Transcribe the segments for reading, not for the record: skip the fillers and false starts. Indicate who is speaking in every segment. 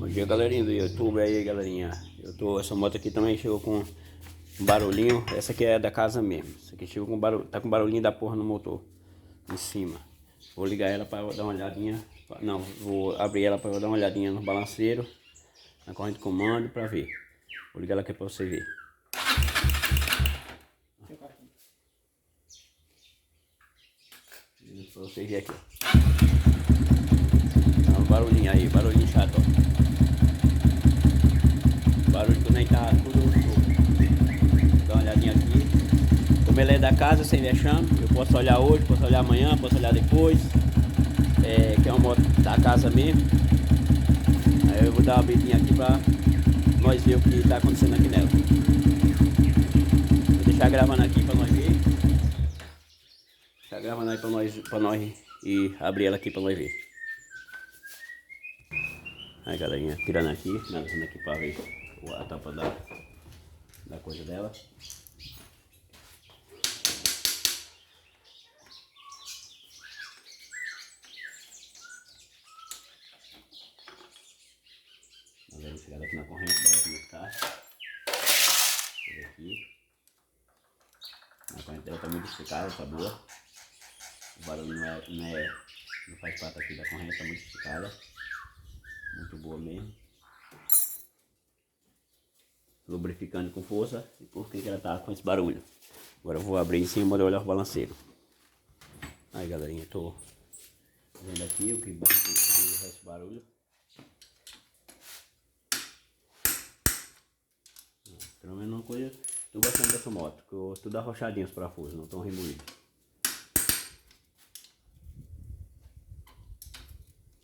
Speaker 1: Bom dia, galerinha do YouTube aí, galerinha. Essa moto aqui também chegou com um barulhinho. Essa aqui é da casa mesmo. Essa aqui chegou com barulho, tá com barulhinho da porra no motor em cima. Vou ligar ela para dar uma olhadinha. Não, vou abrir ela para dar uma olhadinha no balanceiro, na corrente de comando, para ver. Vou ligar ela aqui para você ver. Para vocês verem aqui. Dá um barulhinho aí, barulhinho chato, ó. Barulho que nem tá tudo show. Dá uma olhadinha aqui. Como ele é da casa, sem vexame, eu posso olhar hoje, posso olhar amanhã, posso olhar depois. Que é uma moto da casa mesmo. Aí eu vou dar uma abridinha aqui pra nós ver o que tá acontecendo aqui nela. Vou deixar gravando aqui pra nós ver. Deixar gravando aí pra nós e abrir ela aqui pra nós ver. Aí, galerinha, tirando aqui, analisando aqui pra ver a tampa da coisa dela. Vamos chegar aqui na corrente dela, como é que tá. Deixa eu ver aqui. A corrente dela tá muito esticada, tá boa. O barulho não faz parte aqui da corrente, tá muito esticada. Muito boa mesmo. Lubrificando com força. E por que ela tá com esse barulho? Agora eu vou abrir em cima e olhar o balanceiro. Aí, galerinha, tô vendo aqui o que faz esse barulho. Pelo menos uma coisa, tô gostando dessa moto, que eu tudo arrochadinho os parafusos, não estão remoídos.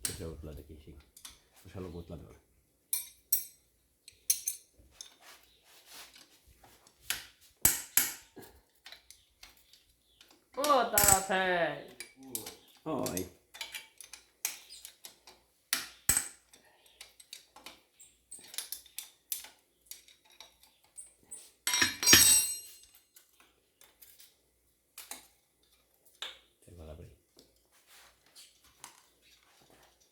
Speaker 1: Deixa eu ver o outro lado aqui, Chico. Deixa eu ver o outro lado agora.
Speaker 2: Ô, Taraté!
Speaker 1: Oi. Vai lá abrir.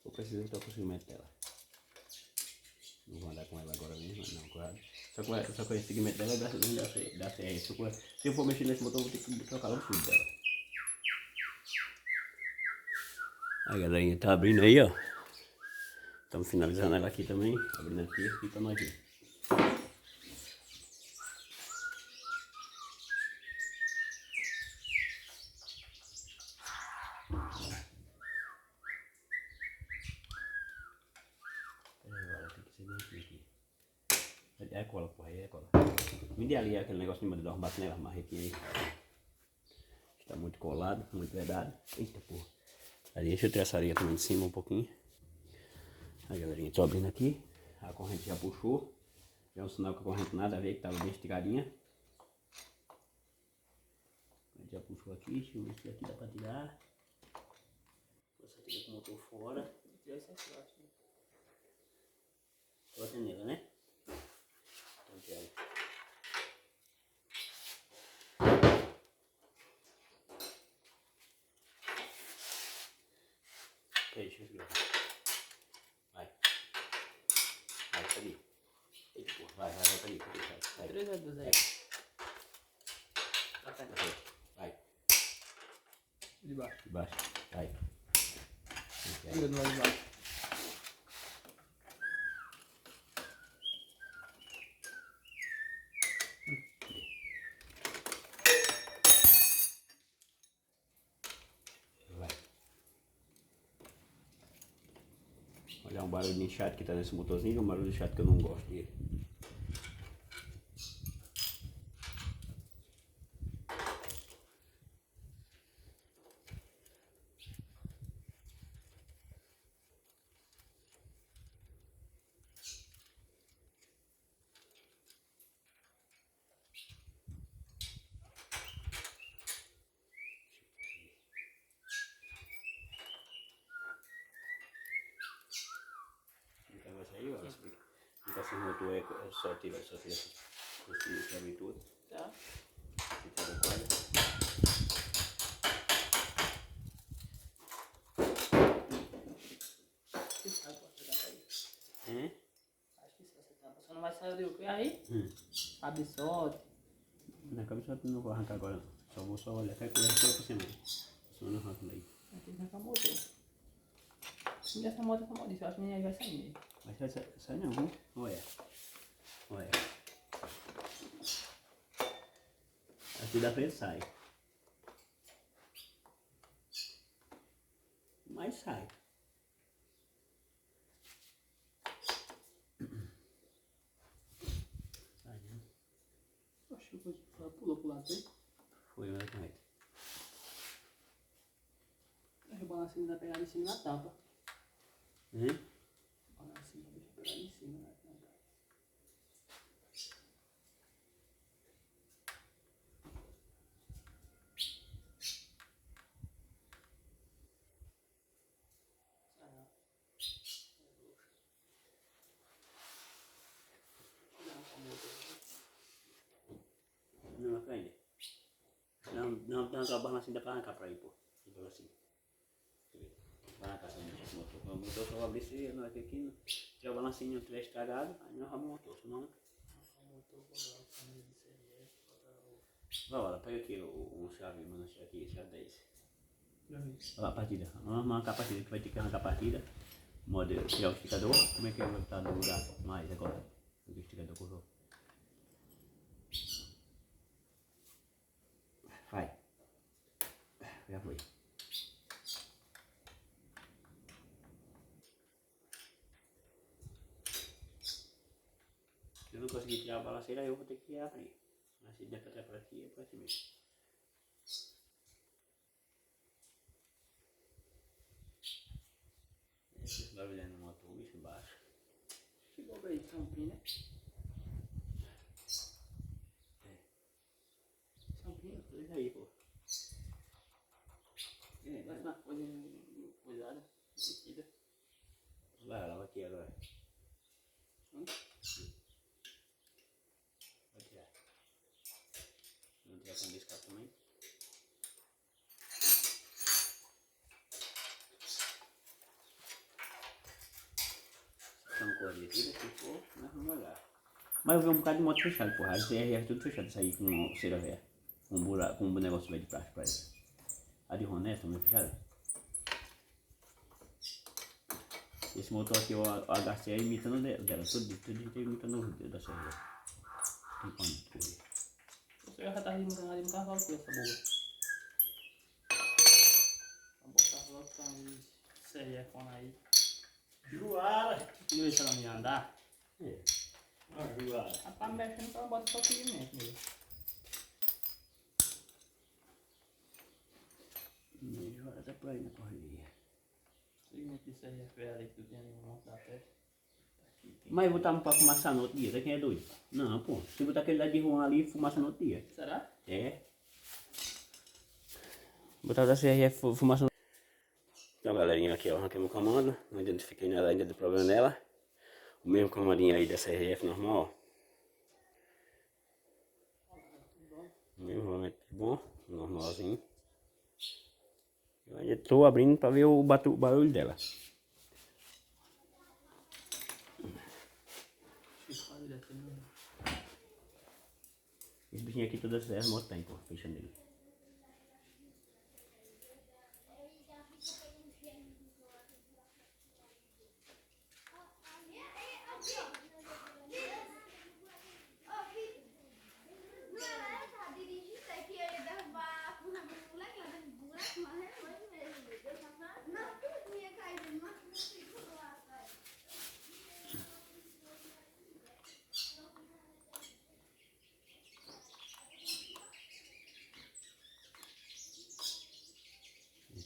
Speaker 1: Vou precisar então conseguimento dela. Não vou andar com ela agora mesmo, não, claro. Só com esse segmento dela dá CR. Se eu for mexer nesse motor, eu vou ter que trocar o fluido dela. Aí, galerinha, tá abrindo aí, ó. Estamos finalizando ela aqui também. Abrindo aqui pra nós ver. Agora tem que ser bem aqui. É cola, porra, aí é cola. Me dê ali aquele negócio de dar um bate nela, marretinha aí. Está muito colado, muito vedado. Eita porra. Aí deixa eu tirar essa areia também de cima um pouquinho. Aí, galerinha, tô abrindo aqui. A corrente já puxou. Já é um sinal que a corrente nada a ver, que tava bem esticadinha. A corrente já puxou aqui. Deixa eu ver se aqui dá pra tirar. Você tira com o motor fora. Tô atendendo, né? Então, tira. Deixa eu ver. Vai, tá ali. Eita, porra, vai, tá ali. Vai.
Speaker 2: 3 ou 2 aí.
Speaker 1: Vai.
Speaker 2: De baixo.
Speaker 1: De baixo. Vai.
Speaker 2: Tira do lado de baixo.
Speaker 1: Vai. Olha um barulho chato que tá nesse motorzinho, um barulho chato que eu não gosto dele. Então vai sair, ó. Explicação do motor é só tirar esse caminho todo.
Speaker 2: Tá.
Speaker 1: Fica adequado.
Speaker 2: Ah, pode pegar aí.
Speaker 1: Hein?
Speaker 2: vai sair o que aí? Absorve.
Speaker 1: Na cabeça eu não vou arrancar agora não. Só vou só olhar, qualquer coisa por semana. Só não arranco daí.
Speaker 2: Aqui vai ficar motor. Se essa moto for maldita, eu acho que nem aí vai sair mesmo.
Speaker 1: Mas sai não, viu? Olha. Olha. Aqui da frente sai. Mas sai. Sai, né?
Speaker 2: Acho que pulou pro lado aí.
Speaker 1: Foi, olha com ele.
Speaker 2: Deixa o balancinho vai pegar em cima na tampa.
Speaker 1: Hum?
Speaker 2: O balancinho deixa eu pegar em cima na tampa.
Speaker 1: Não, aprende. Não, a balancinha dá pra arrancar pra aí, pô. Então assim. Vai arrancar essa motor. O motor só vai abrir se não vai ter que não. Se o balancinho não tiver estragado, aí não arruma o motor, senão. Vai lá, pega aqui o chave, mano, aqui, chave 10. Olha lá a partida. Vamos arrancar a partida, que vai ter que arrancar a partida. Modo tirar o esticador. Como é que vai estar no lugar? Mais agora. O esticador correu. Vai. Já foi. Se eu não conseguir tirar a balanceira, eu vou ter que abrir. Mas se der pra tirar pra aqui, é pra aqui mesmo. Esse barulho no motor, o bicho embaixo.
Speaker 2: Chegou bem, tampinha, né?
Speaker 1: Tampinha, coisa aí, pô.
Speaker 2: Vai uma coisa coisada, metida.
Speaker 1: Vai, lava aqui agora. Vai tirar. Vou tirar com biscate também. Estamos corrigidas, se for, nós vamos olhar. Mas eu vi um bocado de moto fechado, porra. As CRF tudo fechado, isso aí com cera velha. Com um buraco, com um negócio velho de plástico pra isso. A de Roné também fechada. Esse motor aqui eu agachei imitando dela, tudo imitando o da CRF. Enquanto corre.
Speaker 2: Você já tá imitando ali no carro aqui, essa boa. Vou botar logo pra mim. CRF aí.
Speaker 1: Juara!
Speaker 2: Viu isso ela me andar?
Speaker 1: É. Ah, Juara.
Speaker 2: Ela tá mexendo pra botar só seguimento mesmo.
Speaker 1: Juara tá por aí na correria.
Speaker 2: Seguimento de CRF ali que tu tem ali no monte da testa.
Speaker 1: Mas eu botar pra fumaçar no outro dia, quem é doido? Não, pô. Se botar aquele lá de Juan ali, fumaça no outro dia.
Speaker 2: Será?
Speaker 1: É. Botar da CRF fumaça no... Então, galerinha, aqui ó, arranquei meu comando. Não identifiquei nada ainda do problema nela. O mesmo comandinho aí da CRF normal, ó. O mesmo rolante bom, normalzinho. Eu ainda estou abrindo para ver o barulho dela. Esse bichinho aqui todas as motos tem, pô, fechando ele.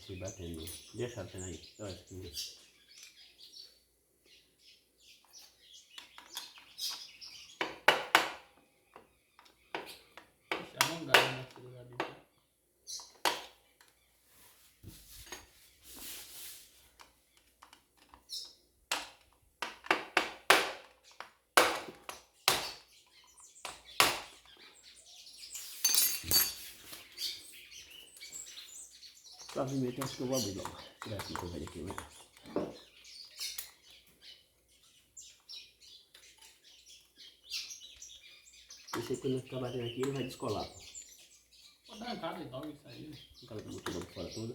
Speaker 1: Se batendo, deixa a cena aí, olha aqui.
Speaker 2: Deixa alongado, né? Filho da bicha.
Speaker 1: Provavelmente acho que eu vou abrir logo. Tirar essa coisa aqui, né? Esse aí, quando eu ficar batendo aqui, ele vai descolar. Pô.
Speaker 2: Pode dar arrancada e logo isso aí.
Speaker 1: O cara tá botando por fora toda.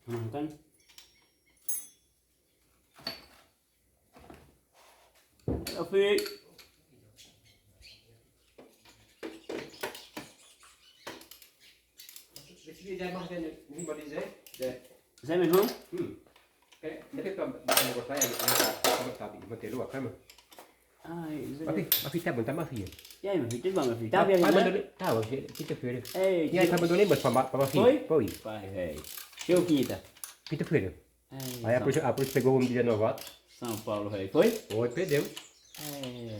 Speaker 1: Vamos arrancando? Eu fui.
Speaker 3: Hvis vi der machen den wie man diese der
Speaker 1: Zé, meu irmão?
Speaker 3: det fick de det går säga att ta vi måste lua kama.
Speaker 1: Ai, Zé.
Speaker 3: Mas tá bom, tá mais filho.
Speaker 1: E aí, meu filho? Tudo bom, meu filho? Tá viajando?
Speaker 3: Tá, você quinta-feira.
Speaker 1: Ei,
Speaker 3: E aí, tá abandonei, mas para filho. Foi.
Speaker 1: Pai, velho. Chegou quinta.
Speaker 3: Quinta-feira.
Speaker 1: Ei,
Speaker 3: Aí a polícia pegou um dia novato.
Speaker 1: São Paulo, velho. Foi?
Speaker 3: Foi, perdeu.
Speaker 1: É.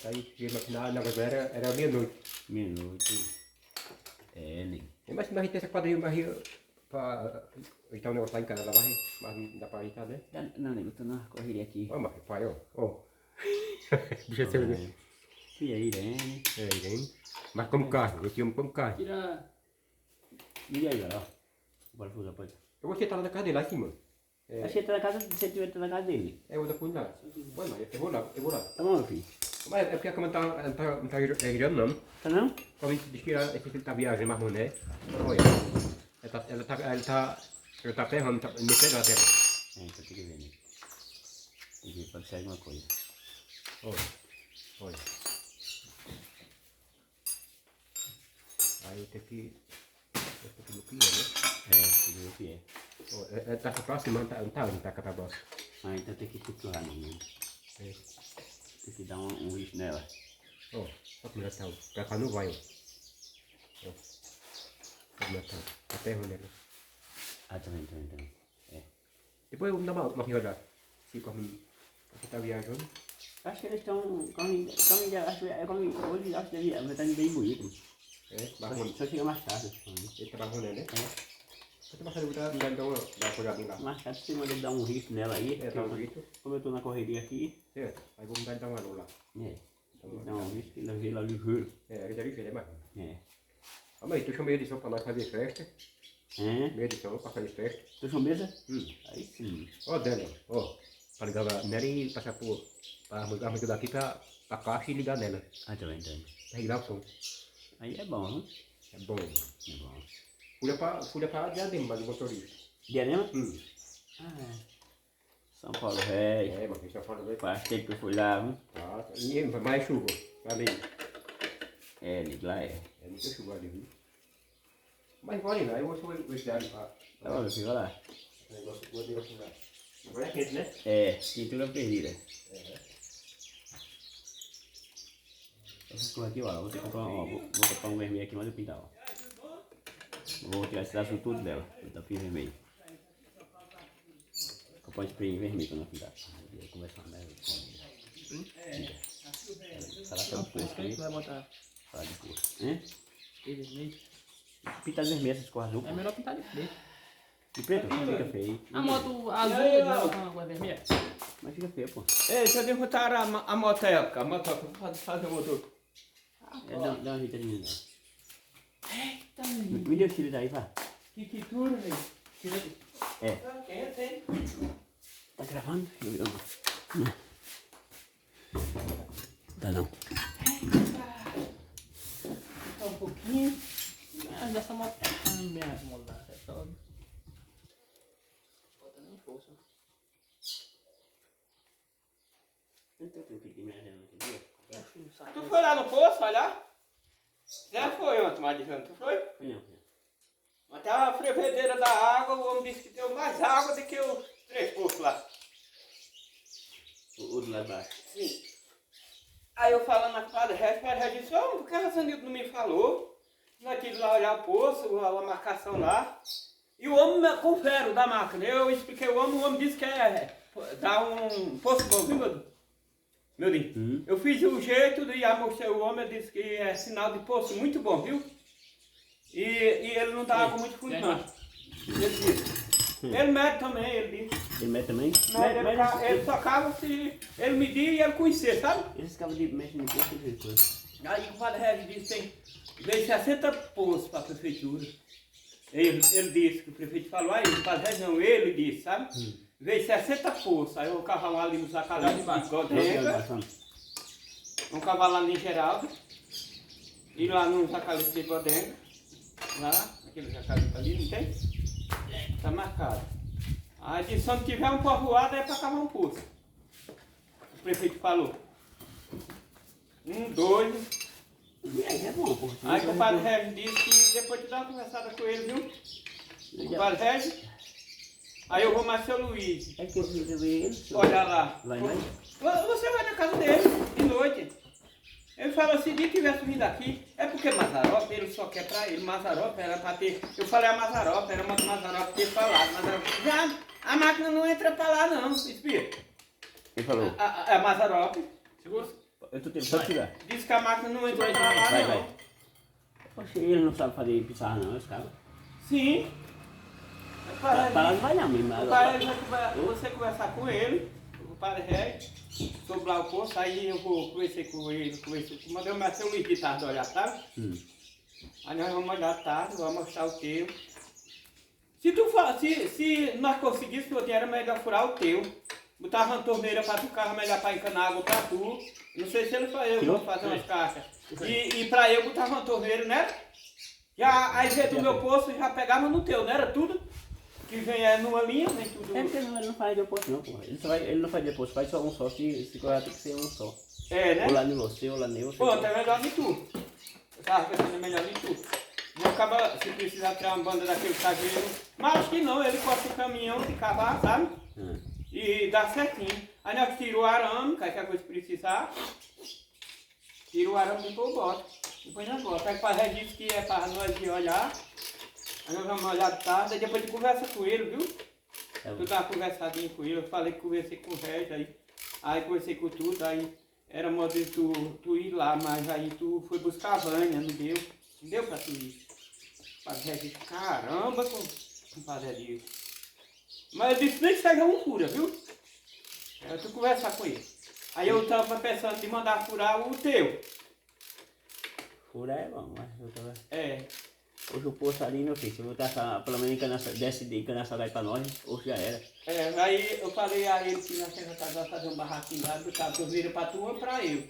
Speaker 3: Aí na galera era meia-noite.
Speaker 1: Minuto. É, nem.
Speaker 3: Mas a gente tem essa quadrilha para ajeitar um negócio lá em casa, mas não dá para ajeitar, né?
Speaker 1: Não, nego, tô na correria aqui.
Speaker 3: Ó, mas pai, ó. Deixa eu ver.
Speaker 1: E aí, Irene?
Speaker 3: É, Irene. Mas como carro, eu te amo como carro.
Speaker 2: Tira.
Speaker 1: E aí, ó. Bora fazer a porta.
Speaker 3: Eu vou sentar na casa dele lá em cima.
Speaker 1: Achei que tá na casa, você tiver na casa dele.
Speaker 3: É, eu vou pôr lá. Bueno, eu vou lá.
Speaker 1: Tá bom, meu filho?
Speaker 3: Mas é porque a cama não tá girando, não.
Speaker 1: Tá não?
Speaker 3: Como a gente diz que ele tá viajando, mas não é. Olha, ela tá ferrando, tá me pegando dela.
Speaker 1: É, então tem que ver, né? Tem que ver, pode ser alguma coisa.
Speaker 3: Olha. Aí eu tenho que bloquear, né?
Speaker 1: É, tem que ver o que é.
Speaker 3: Ela tá próxima, não tá com a tabaça.
Speaker 1: Ah, então tem que estruturar, não.
Speaker 3: É.
Speaker 1: Tem que dar um risco nela.
Speaker 3: Ó como ela tá, pra cá não vai, ó. Ó como ela tá, tá ferrando ela.
Speaker 1: Ah, tá vendo. É.
Speaker 3: Depois eu vou dar uma olhada, se como você tá viajando.
Speaker 1: Acho que eles estão. Hoje acho que deve estar bem bonito.
Speaker 3: É, barrona.
Speaker 1: Só chega mais tarde.
Speaker 3: Ele tá barrona, né?
Speaker 1: É.
Speaker 3: Você tá passando dar uma olhadinha lá.
Speaker 1: Mais tarde você manda dar um risco nela aí.
Speaker 3: É, dá um grito.
Speaker 1: Como eu tô na correria aqui.
Speaker 3: Certo. Aí vou dar uma olhada lá.
Speaker 1: É. Dá um risco e levei lá no juro.
Speaker 3: É, ele deve ser, né,
Speaker 1: É.
Speaker 3: Ah, mas tu chamou a edição pra nós fazer festa.
Speaker 1: É?
Speaker 3: Meia edição pra fazer festa.
Speaker 1: Tu chamou mesa?
Speaker 3: Aí
Speaker 1: sim.
Speaker 3: Ó, Daniel, ó. Pra ligar nela e passar pra arrancar daqui pra caixa e ligar nela.
Speaker 1: Ah, tá vendo.
Speaker 3: Pra ligar o som.
Speaker 1: Aí é bom, hein?
Speaker 3: É bom.
Speaker 1: É bom.
Speaker 3: Fui pra Diadema, mas o motorista.
Speaker 1: Diadema? Ah, é. São Paulo, velho.
Speaker 3: É, mas isso é fora do
Speaker 1: Faz tempo que eu fui lá, viu?
Speaker 3: Ah, tá. E mais chuva. Ali.
Speaker 1: É, liga lá é.
Speaker 3: É muita chuva ali, viu? Mas pode ir lá, eu vou subir o estadio pra...
Speaker 1: Tá bom, meu filho, vai lá.
Speaker 3: Negócio lá. Agora é quente, né?
Speaker 1: É, cintura perdida. Essas coisas aqui, ó, vou ter que comprar vou comprar um vermelho aqui, mas eu pintar, ó. Vou tirar esse azul tudo dela, eu tapinho vermelho. Comprar um spray vermelho pra não pintar. Eu ia conversar com ela. Falar sobre posto aí.
Speaker 2: Vai botar.
Speaker 1: Falar de posto. Hein?
Speaker 2: Vermelho.
Speaker 1: Pintar vermelho, essas cores azul.
Speaker 2: É melhor pintar de preto.
Speaker 1: De preto? Fica feio.
Speaker 2: A moto azul é uma vermelha.
Speaker 1: Mas fica feio, pô.
Speaker 4: Ei, deixa eu derrotar a moteca. A moteca, vou fazer o motor.
Speaker 1: É, dá uma ajeitadinha.
Speaker 2: Eita,
Speaker 1: Me deu o tiro daí, vá.
Speaker 4: Que tudo, velho. Tira aqui.
Speaker 1: É.
Speaker 4: Quente, hein?
Speaker 1: Tá gravando? Tá não.
Speaker 2: Tá um pouquinho. Mas dessa moto. Ai, minha moldada. É só. Bota nem força.
Speaker 4: Tu foi lá no poço olhar? Já foi ontem, mais de tu foi?
Speaker 1: Não.
Speaker 4: Mas tava a fervedeira da água, o homem disse que deu mais água do que os 3 poços lá.
Speaker 1: O do lá embaixo.
Speaker 4: Sim. Aí eu falando na Padre Regis disse, ô, por que a Sanildo não me falou? Nós tive lá olhar o poço, a marcação lá. E o homem com o ferro da máquina. Eu expliquei o homem disse que dar um poço bom, viu, meu Deus? Eu fiz o jeito e mostrei o homem, disse que é sinal de poço muito bom, viu? E ele não dava com muito fundo, não. Ele disse. Ele mede também, ele disse.
Speaker 1: Ele mete também?
Speaker 4: Ele só cava se ele medir e ele conhecer, sabe?
Speaker 1: Eles cabos de mexe no posto de coisa.
Speaker 4: Aí o Padre Regis disse que veio 60 poços para a prefeitura. Ele disse que o prefeito falou, aí o Padre Regis não, ele disse, sabe? Veio 60 poços, aí o cavalo ali no Zacalhau de Godenga, um cavalo lá em Geraldo, e lá no Zacalhau de Godenga, lá, aquele Zacalhau ali, não tem? Tá marcado. Aí disse, se tiver um povoado é para cavar um poço. O prefeito falou. 1, 2.
Speaker 1: É bom, pô.
Speaker 4: Aí o Padre Regis disse que depois de dar uma conversada com ele, viu? O Padre Regis. Aí eu vou mais seu Luiz.
Speaker 1: É que eu preciso ver ele.
Speaker 4: Olha lá.
Speaker 1: Vai mais?
Speaker 4: Você vai na casa dele, de noite. Ele falou, se ele tivesse vindo aqui, é porque Mazzaropi, ele só quer pra ele. Mazzaropi era pra ter. Eu falei a Mazzaropi, era uma Mazzaropi ter falado. Mazzaropi, já, a máquina não entra pra lá não, espia.
Speaker 1: Ele falou.
Speaker 4: A Mazzaropi.
Speaker 1: Eu tô tentando só tirar.
Speaker 4: Disse que a máquina não entra pra lá
Speaker 1: Vai,
Speaker 4: não.
Speaker 1: vai. Poxa, ele não sabe fazer pissarra não, esse cara.
Speaker 4: Sim.
Speaker 1: Para lá não vai não, mesmo.
Speaker 4: O Padre você conversar com ele, o Padre Regis, sobre lá o poço, aí eu vou conversar com ele, mandei o Marcelo Luiz de tarde olhar, tá? Aí nós vamos olhar à tarde, vamos mostrar o teu. Se nós conseguíssemos, era melhor furar o teu. Botava uma torneira para tu carro, melhor para encanar água para tu. Não sei se ele faz, eu vou fazer umas caixas. E para eu botava uma torneira, né? Aí veio do meu poço e já pegava no teu, não era tudo? Que vem numa linha, vem tudo.
Speaker 1: É porque ele não faz depois não, pô. Ele não faz depois, faz só um só, se correr tem que ser um só.
Speaker 4: É, né?
Speaker 1: Ou lá no você, ou lá nele.
Speaker 4: Pô, é melhor de tu. Eu tava pensando melhor de tu. Não acaba, se precisar tirar uma banda daquele caseiro. Mas acho que não, ele corta o caminhão de cavar, sabe? E dá certinho. Aí nós tiramos o arame, qualquer coisa que precisar. Tira o arame e depois bota. Depois nós bota. Aí faz registro que é para nós ir olhar. Aí nós vamos olhar de tarde, aí depois de conversa com ele, viu? Tu dá uma conversadinha com ele, eu falei que conversei com o Regis, aí conversei com tudo, aí era modo de tu ir lá, mas aí tu foi buscar a Vânia, não deu? Não deu pra tu ir. O Padre Regis, caramba, compadre Regis. Mas eu disse, nem que seja um cura, viu? Aí tu conversar com ele. Aí eu tava pensando de mandar furar o teu.
Speaker 1: Furar é bom, mas eu tava...
Speaker 4: É.
Speaker 1: Hoje o poço ali, meu filho, se eu botar pelo menos desce de encanaçada aí pra nós, hoje já era.
Speaker 4: É, aí eu falei a ele que nós temos que fazer um barraquinho lá, botar a torneira pra tu ou pra eu.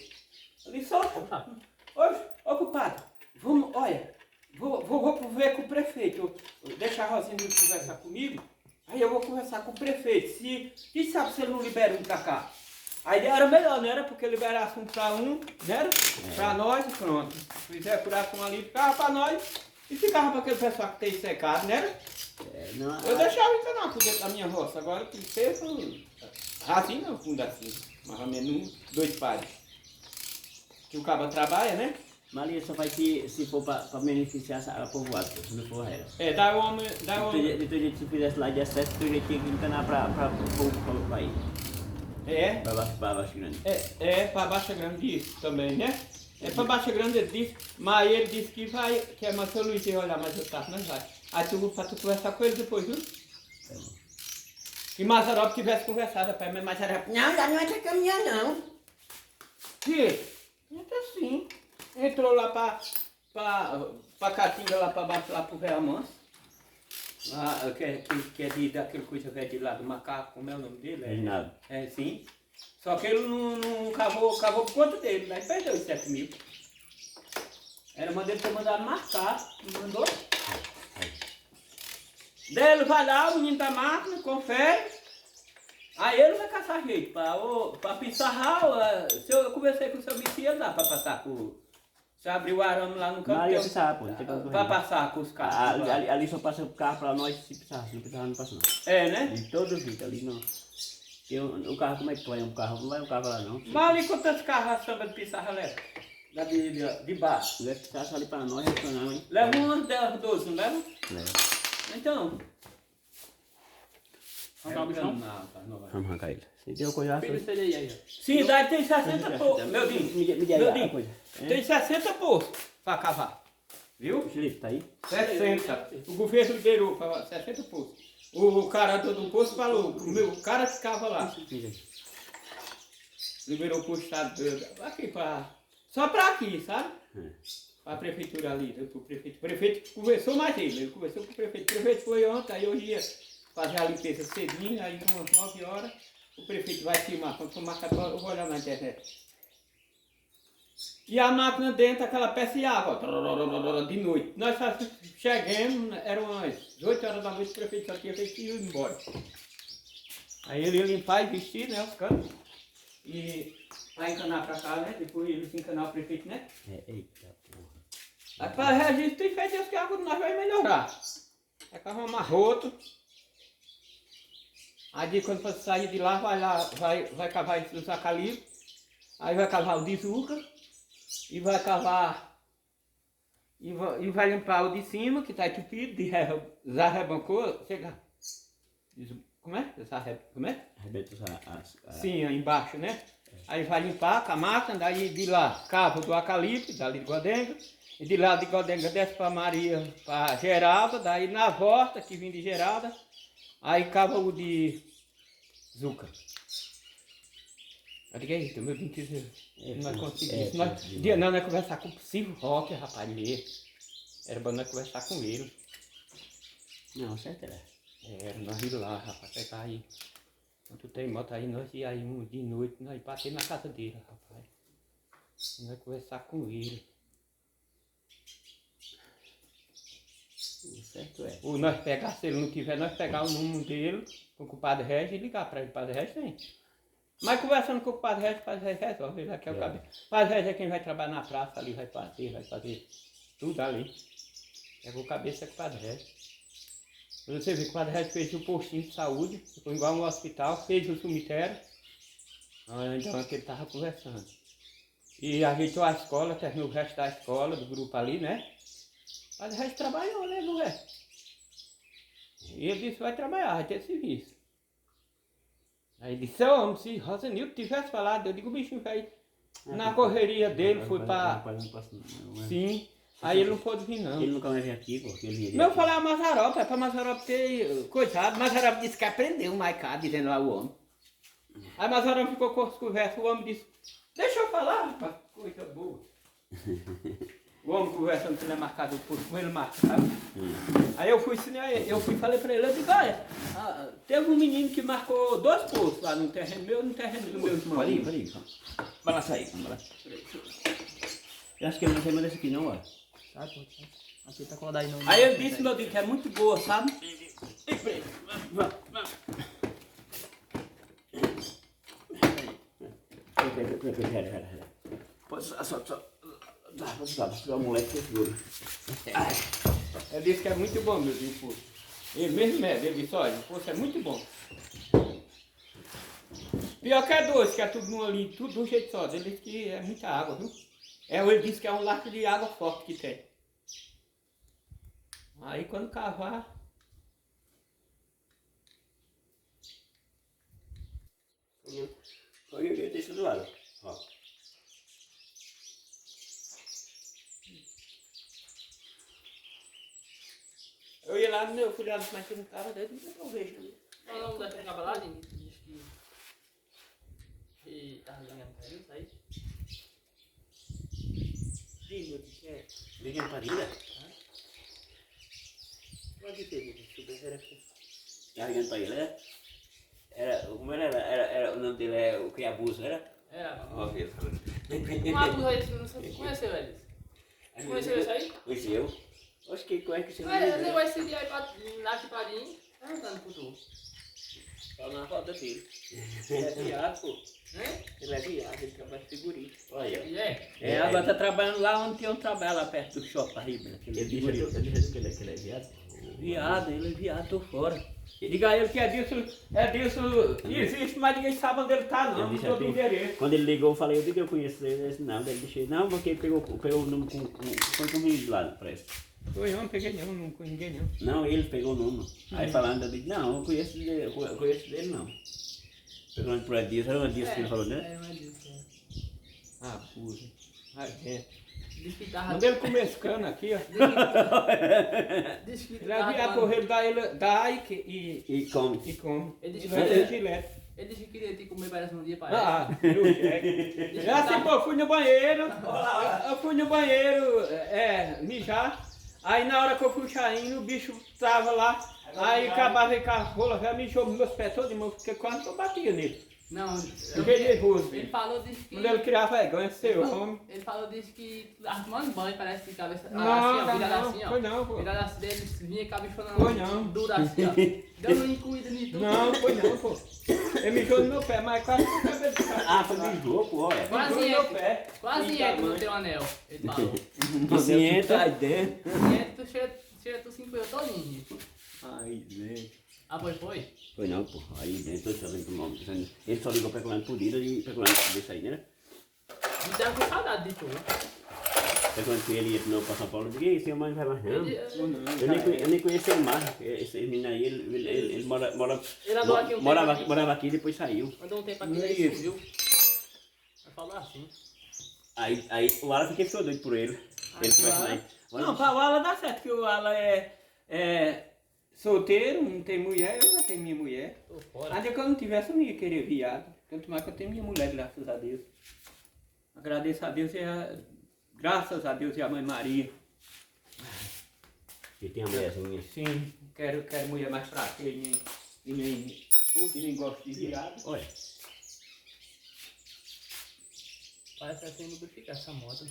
Speaker 4: Eu disse, ô compadre, vamos, olha, vou ver com o prefeito, deixa a Rosinha conversar comigo, aí eu vou conversar com o prefeito, quem sabe se ele não libera um pra cá. Aí era melhor, não era? Porque liberasse um pra um, não era? Pra nós e pronto. Se quiser curar um ali, ficava pra nós. E ficava para aquele pessoal que tem secado, né?
Speaker 1: Não,
Speaker 4: eu deixava encanar por dentro da minha roça. Agora tem que ser assim, não, fundo assim. Mais ou menos 2 pares. Que o cabo trabalha, né?
Speaker 1: Mas ali só vai se for para beneficiar a povoada, se não for ela.
Speaker 4: É, dá o homem.
Speaker 1: De todo jeito, se fizesse lá de acesso, tu já tinha que encanar para o povo para ir.
Speaker 4: É?
Speaker 1: Para Baixa Grande.
Speaker 4: Para Baixa Grande isso também, né? É para Baixa Grande ele disse, mas ele disse que vai, que é Marcelo Luiz ia olhar mais o carro, nós vai. Aí para tu conversar com ele depois, viu?
Speaker 1: É bom.
Speaker 4: Que Mazzaropi tivesse conversado, rapaz, mas Mazzaropi, não, já não entra caminhão não. Que? Entra sim. Entrou lá para Caatinga, lá para baixo, lá pro Véu Manso. Lá, que é daquele coisa velha de lá do macaco, como é o nome dele?
Speaker 1: Reginaldo.
Speaker 4: É, sim. Só que ele não cavou por conta dele, aí perdeu os 7 mil. Era mandei ter mandado marcar, não mandou? Daí ele vai lá, o menino da máquina, confere. Aí ele vai caçar jeito para pissarrar. Eu conversei com o seu bicho, ele dá para passar com. Você abriu o arame lá no campo.
Speaker 1: Não, ia pisar, pô.
Speaker 4: Para passar com os carros.
Speaker 1: Ali só passa o carro para nós se pisar, se não pisar não passa não.
Speaker 4: É, né?
Speaker 1: De todo jeito, ali não. O carro, como é que tu vai um carro? Não vai um carro lá não.
Speaker 4: Mas ali quantos carros a samba de pissarra leva? De baixo.
Speaker 1: Leva pisar só ali para nós, não, hein?
Speaker 4: Leva umas 10, 12, não leva?
Speaker 1: Leva.
Speaker 4: Então.
Speaker 2: Vamos dar um bichão?
Speaker 1: Vamos arrancar ele. Se deu coisa
Speaker 2: Filho, você aí.
Speaker 4: Sim, daí tem 60 poços. Meu Dinho.
Speaker 1: Me
Speaker 4: Meu
Speaker 1: a
Speaker 4: Dinho.
Speaker 1: coisa.
Speaker 4: Tem 60 poços para cavar. Viu?
Speaker 1: O Felipe tá aí?
Speaker 4: 60. O governo liberou para 60 postos. O cara do posto falou, o cara que ficava lá. Liberou pro estado, aqui só para aqui, sabe? A prefeitura ali, pro prefeito. O prefeito conversou mais ele conversou com o prefeito. O prefeito foi ontem, aí hoje ia fazer a limpeza cedinho, aí umas 9 horas, o prefeito vai filmar. Quando for marcado, eu vou olhar na internet. E a máquina dentro, aquela peça de água, de noite. Nós chegamos, eram umas 8 horas da noite, o prefeito só tinha feito e ir embora. Aí ele ia limpar e vestir, né, os canos. E vai encanar pra cá, né? Depois ele se encanar o prefeito, né?
Speaker 1: Eita porra.
Speaker 4: Aí para registro e fé Deus que a água de nós vai melhorar. Vai cavar um marroto. Aí quando você sair de lá, vai cavar esse dos acalipto. Aí vai cavar o de Zuca. E vai cavar. E vai limpar o de cima, que está entupido, já rebancou. Chega. Como é? Como é?
Speaker 1: Arrebenta
Speaker 4: Sim, embaixo, né? Aí vai limpar com a máquina, daí de lá cava do Acalipto, dali de Godenga, e de lá de Godenga desce para Maria, para Geralda, daí na volta, que vem de Geralda, aí cava o de Zuca. Eu digo, eita, meu Deus, nós conseguimos. Nós conversar com o Silvio Roque, rapaz, era bom nós conversar com ele.
Speaker 1: Não, certo era.
Speaker 4: Nós ir lá, rapaz, pegar aí. Quando tem moto aí, nós ir aí de noite, nós bater na casa dele, rapaz. Nós conversar com ele.
Speaker 1: O certo é.
Speaker 4: Ou nós pegar, se ele não tiver, nós pegar o número dele, com o Padre Regis e ligar para ele. O Padre Regis tem. Mas conversando com o Padre Regis resolve. Ele aqui é o cabeça. O Padre Regis é quem vai trabalhar na praça ali, vai fazer tudo ali. É com o cabeça, é com o Padre Regis. Você vê que o Padre Regis fez o postinho de saúde, ficou igual um hospital, fez o cemitério. Então aqui ele estava conversando. E ajeitou a escola, terminou o resto da escola, do grupo ali, né? O Padre Regis trabalhou, né, no resto. E ele disse, vai trabalhar, vai ter serviço. Aí ele disse, homem, se Rosanildo tivesse falado, eu digo, o bichinho vai na correria dele, foi para... Sim. Aí ele não pôde vir, não.
Speaker 1: Ele nunca vai vir aqui, porque ele viria.
Speaker 4: Meu falar a Mazarope, é para Mazarope ter coitado. Mazarope disse que aprendeu mais cá, dizendo lá o homem. Aí Mazarope ficou com as conversas, o homem disse, deixa eu falar, rapaz, coisa boa. O homem conversando que ele é marcado com ele marcado. Aí eu fui e falei para ele, eu digo, olha, teve um menino que marcou 2 postos lá no terreno meu e no terreno do meu irmão.
Speaker 1: Pode ir. Balança aí, vamos lá. Eu acho que eu não sei mais desse aqui não, ó.
Speaker 2: Tá, pô. Aqui tá colado aí no...
Speaker 4: Aí ele disse, meu Deus, que é muito boa, sabe?
Speaker 1: Vamos. Só o moleque que segura.
Speaker 4: Ele disse que é muito bom, meu Deus, pô. Ele mesmo ele disse, olha, o poço é muito bom. Pior que é 2, que é tudo ali, tudo de um jeito só. Ele disse que é muita água, viu? Ele disse que é um lastro de água forte que tem. Aí quando cavar...
Speaker 1: Olha o que tem do lado. Ó.
Speaker 4: Eu ia lá no meu filho, mas eu não estava dentro, não vejo.
Speaker 2: Não, deve ter lá, diz que tava ligando pra ele, tá isso?
Speaker 4: Diga o que é.
Speaker 1: Liga para ilha?
Speaker 4: Pode ter, desculpa, era assim.
Speaker 1: Tá ligando para ilha, como era? O nome dele é o Criabuso, era?
Speaker 2: Era.
Speaker 1: Ó, filho.
Speaker 2: Um abuso aí, você não conheceu eles? Você conheceu isso aí?
Speaker 1: Conheceu? Acho que como é que você
Speaker 2: Ele vai esse dia aí lá de Padrinho, tá andando por tu.
Speaker 4: Fala na roda dele. Ele é viado, pô.
Speaker 2: Né?
Speaker 4: Ele é viado, ele trabalha de figurinha.
Speaker 1: Olha,
Speaker 2: E é?
Speaker 4: Agora tá trabalhando lá onde tem um trabalho, lá perto do shopping, aí,
Speaker 1: ele diz que ele é viado.
Speaker 4: Viado, ele é viado, tô fora. Diga a ele que disso, existe, mas ninguém sabe onde ele tá, não.
Speaker 1: Ele disse
Speaker 4: Não tem endereço.
Speaker 1: quando ele ligou, eu falei, eu conheço ele. Ele disse, não, ele disse, não, porque ele pegou o número foi com o menino lá, parece.
Speaker 4: Eu não peguei não, não conheço ninguém não.
Speaker 1: Não, ele pegou o número. Aí falando, eu disse, não, eu conheço dele não. Pegando por Adilson, era o Adilson que ele falou, né?
Speaker 2: É, mas isso,
Speaker 4: Ah, puxa. Ai, gente.
Speaker 2: Diz que tava.
Speaker 4: Quando ele comer esse cano aqui, ó.
Speaker 2: Diz que
Speaker 4: Ele vai correr, ele dá
Speaker 1: E come.
Speaker 4: e come.
Speaker 2: Ele disse
Speaker 4: Vai ter gilete.
Speaker 2: Ele disse que queria te comer parece um dia, parece.
Speaker 4: Ah, é assim, pô, eu fui no banheiro, mijar, aí na hora que eu fui saindo, o bicho tava lá, aí acabava com a rola, já mijou meus pés todos, eu fiquei quase que eu batia nele.
Speaker 2: Não,
Speaker 4: Fiquei nervoso,
Speaker 2: ele
Speaker 4: velho.
Speaker 2: falou, disse que.
Speaker 4: Quando ele criava vergonha, seu homem.
Speaker 2: Ele falou, disse que tava tomando banho, parece de cabeça.
Speaker 4: Não,
Speaker 2: assim, ó, virada
Speaker 4: não,
Speaker 2: assim, ó.
Speaker 4: foi não, pô.
Speaker 2: Virada assim dele, vinha cabeçona
Speaker 4: Foi não.
Speaker 2: dura assim, ó. Dando incluída em tudo.
Speaker 4: Não, foi não, pô. Ele mijou no meu pé, mas quase que eu acabei de ficar.
Speaker 1: Ah, foi de jogo, olha.
Speaker 2: Quase
Speaker 4: Mijou no
Speaker 2: entra.
Speaker 4: meu pé.
Speaker 2: Quase
Speaker 4: E
Speaker 2: entra no
Speaker 4: tamanho.
Speaker 2: teu anel, ele falou.
Speaker 1: Você entra aí dentro.
Speaker 2: Entra, tu cheira tu 5 eu todinho.
Speaker 1: Aí dentro.
Speaker 2: Ah, foi?
Speaker 1: Foi não, pô. Aí dentro, eu sabendo que o nome. Ele só ligou Peculano por dia e Peculano desse aí, né?
Speaker 2: Me dá com saudade de tu.
Speaker 1: Peculano que ele ia de novo pra São Paulo, eu digo, esse homem não vai mais não.
Speaker 2: Ele-
Speaker 1: Eu nem conheci ele mais. Esse menino aí, ele morava aqui e depois saiu.
Speaker 2: Mandou um tempo aqui,
Speaker 4: Não é
Speaker 2: ele
Speaker 4: isso.
Speaker 2: sumiu. Vai falar assim.
Speaker 1: Aí o Alan ficou doido por ele. Ele conversa aí.
Speaker 4: Não, pra o Alan dá certo, que o Alan é solteiro, não tem mulher, eu já tenho minha mulher.
Speaker 2: Tô fora.
Speaker 4: Ainda que eu não tivesse, eu não ia querer viado. Tanto mais que eu tenho minha mulher, graças a Deus. Agradeço a Deus graças a Deus e a Mãe Maria.
Speaker 1: Ele tem a mulherzinha.
Speaker 4: Sim, quero mulher mais fraquinha e nem gosto de viado.
Speaker 1: Olha.
Speaker 2: Parece assim lubrificar essa moto.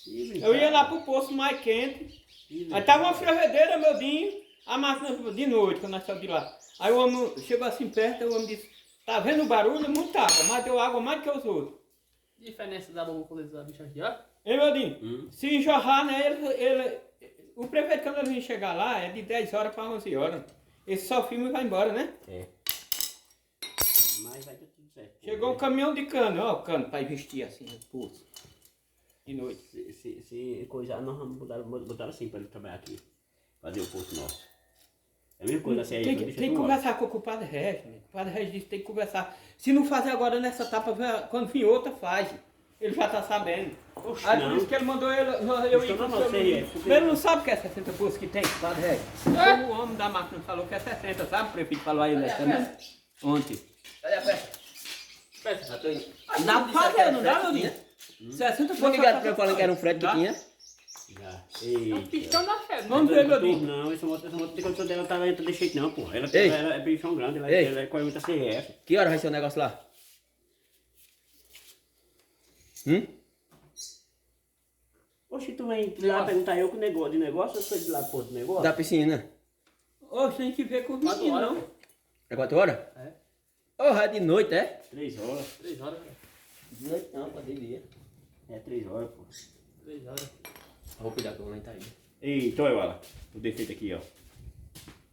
Speaker 4: Eu ia lá pro poço mais quente. Aí tava uma fervedeira, meu dinho, a máquina de noite, quando nós saímos de lá. Aí o homem chegou assim perto, o homem disse, tá vendo o barulho? Muita água, mas deu água mais do que os outros.
Speaker 2: Diferença da borboleta da bicha aqui, ó.
Speaker 4: Hein, meu dinho? Se jorrar, né, o prefeito quando ele vem chegar lá é de 10 horas para 11 horas. Esse só filme vai embora, né?
Speaker 1: É. Mas vai dar tudo certo.
Speaker 4: Chegou um caminhão de cano, ó, o cano para investir assim no poço. De noite.
Speaker 1: Se coisar, nós vamos botar assim para ele trabalhar aqui. Fazer o posto nosso. É a mesma coisa assim aí.
Speaker 4: Tem que conversar com o padre Regis, né? O padre Regis disse que tem que conversar. Se não fazer agora nessa etapa, quando vir outra, faz. Ele já tá sabendo.
Speaker 1: Oxe,
Speaker 4: Aí por
Speaker 1: não.
Speaker 4: isso que ele mandou eu ir
Speaker 1: Então
Speaker 4: com
Speaker 1: não,
Speaker 4: o seu
Speaker 1: sei,
Speaker 4: menino.
Speaker 1: porque-
Speaker 4: Ele não sabe que é 60 postos que tem, padre Regis. O homem da máquina falou que é 60, sabe? O prefeito falou aí nessa, né? Ontem.
Speaker 3: Cadê a peça?
Speaker 2: Peça.
Speaker 4: Dá pra fazer, não dá, meu dinho? 60
Speaker 3: Não
Speaker 4: postos.
Speaker 3: ligaram pra eu falando que era um frete que
Speaker 4: Dá?
Speaker 3: tinha?
Speaker 1: Já.
Speaker 2: É um pistão da febre.
Speaker 4: Vamos ver, meu dinho.
Speaker 1: Não, essa moto não tem condição dela estar desse jeito não, pô. Ela
Speaker 3: Ei.
Speaker 1: é bichão grande,
Speaker 3: Ei.
Speaker 1: ela corre muita CF.
Speaker 3: Que hora vai ser o negócio lá?
Speaker 1: Oxe, tu vem lá perguntar eu de negócio, eu sou de lá pro outro negócio?
Speaker 3: Da piscina.
Speaker 4: Ô, tem que ver com o
Speaker 2: 4
Speaker 4: menino,
Speaker 2: horas.
Speaker 4: não.
Speaker 3: É 4 horas?
Speaker 2: É.
Speaker 3: Oh, é de noite, é?
Speaker 1: 3 horas.
Speaker 2: 3 horas, velho.
Speaker 3: De noite não, pode ir.
Speaker 1: É 3 horas, pô.
Speaker 2: 3 horas.
Speaker 3: Vou cuidar que eu vou tá aí.
Speaker 1: Eita, olha lá. O defeito aqui, ó.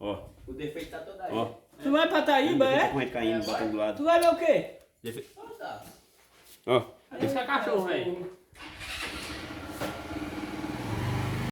Speaker 1: Ó,
Speaker 3: O defeito tá todo aí.
Speaker 1: ó.
Speaker 4: Tu vai pra Taíba,
Speaker 1: Tá
Speaker 4: é?
Speaker 1: corrente caindo, batendo do lado.
Speaker 4: Tu vai ver o quê?
Speaker 1: Defeito.
Speaker 3: Ah, tá.
Speaker 1: Ó.
Speaker 2: Esse é cachorro, velho.